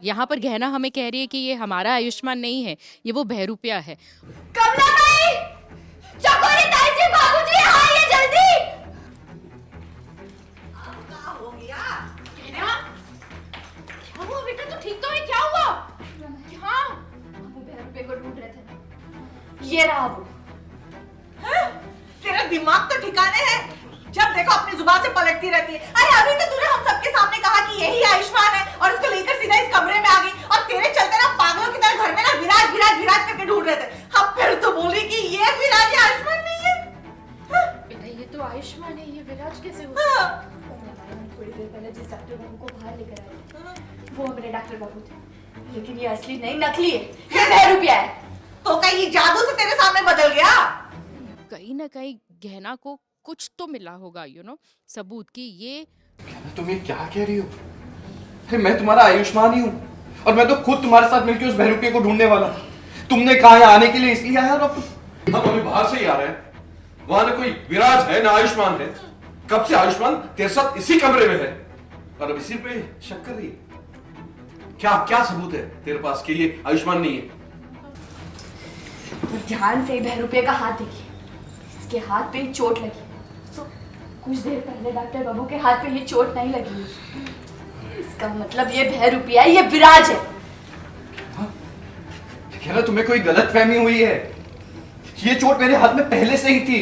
यहाँ पर गहना हमें कह रही है कि ये हमारा आयुष्मान नहीं है, ये वो बहरूपिया है। कमला भाई, चकोरी ताई जी, बाबूजी यहाँ आइए जल्दी। क्या हो गया? क्या हुआ बेटा, तू ठीक तो है? क्या हुआ? हाँ, वो बहरूपे को ढूंढ रहे थे। ये रहा वो। हैं? तेरा दिमाग तो ठिकाने है। जब देखो अपनी जुबान से पलटती रहती है। अरे अभी तो तूने हम सबके सामने कहा कि यही आयुष्मान है और उसको लेकर सीधा इस कमरे में आ गई और तेरे चलते ना पागलों की तरह घर में ना विराज विराज विराज करके ढूंढ रहे थे। हम फिर तो बोली कि ये विराज ये आयुष्मान नहीं है। बेटा ये तो आयुष्मान है, ये विराज कैसे हो? हाँ। थोड़ी देर पहले जिस डॉक्टर बाबू को बाहर लेकर आए थे, वो मेरे डॉक्टर बाबू थे, लेकिन ये असली नहीं, नकली है। ये बहरूपिया है। तो कहीं ये जादू से तेरे सामने बदल गया? कहीं ना कहीं गहना को कुछ तो मिला होगा, सबूत कि ये। तुम ये क्या कह रही हो? अरे मैं तुम्हारा आयुष्मान ही हूँ और मैं तो खुद तुम्हारे साथ मिलकर उस बहरूपिया को ढूंढने वाला था। तुमने कहा यहाँ आने के लिए इसलिए आया और अब हम अभी बाहर से ही आ रहे हैं। वहां ना कोई विराज है ना आयुष्मान है। कब से आयुष्मान तेरे साथ इसी कमरे में है और अब इसी पे शक कर रही है? क्या क्या सबूत है तेरे पास कि ये आयुष्मान नहीं है? ध्यान से बहरूपिया का हाथ देखिए, इसके हाथ पे चोट लगी। तो कुछ देर पहले डॉक्टर बाबू के हाथ पे ये चोट नहीं लगी। इसका मतलब ये बहरूपिया है, ये विराज है। कह रहा तुम्हें कोई गलत फहमी हुई है। ये चोट मेरे हाथ में पहले से ही थी।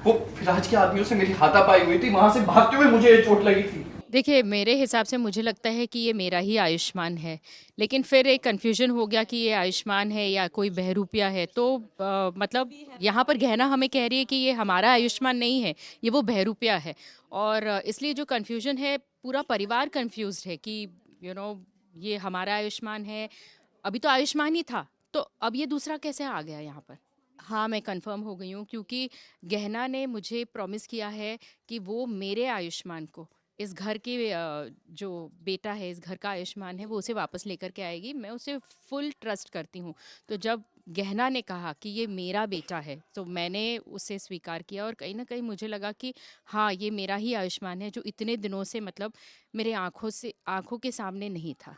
वो फिराज के आदमियों से मेरी हाथापाई हुई थी, वहां से भागते हुए मुझे ये चोट लगी थी। देखिए, मेरे हिसाब से मुझे लगता है कि ये मेरा ही आयुष्मान है, लेकिन फिर एक कन्फ्यूजन हो गया कि ये आयुष्मान है या कोई बहरूपिया है। तो मतलब यहाँ पर गहना हमें कह रही है कि ये हमारा आयुष्मान नहीं है, ये वो बहरूपिया है। और इसलिए जो कन्फ्यूजन है, पूरा परिवार कन्फ्यूज्ड है कि ये हमारा आयुष्मान है। अभी तो आयुष्मान ही था, तो अब ये दूसरा कैसे आ गया यहाँ पर? हाँ, मैं कंफर्म हो गई हूँ, क्योंकि गहना ने मुझे प्रॉमिस किया है कि वो मेरे आयुष्मान को, इस घर के जो बेटा है, इस घर का आयुष्मान है, वो उसे वापस लेकर के आएगी। मैं उसे फुल ट्रस्ट करती हूँ। तो जब गहना ने कहा कि ये मेरा बेटा है, तो मैंने उसे स्वीकार किया और कहीं ना कहीं मुझे लगा कि हाँ, ये मेरा ही आयुष्मान है, जो इतने दिनों से मतलब मेरे आँखों के सामने नहीं था।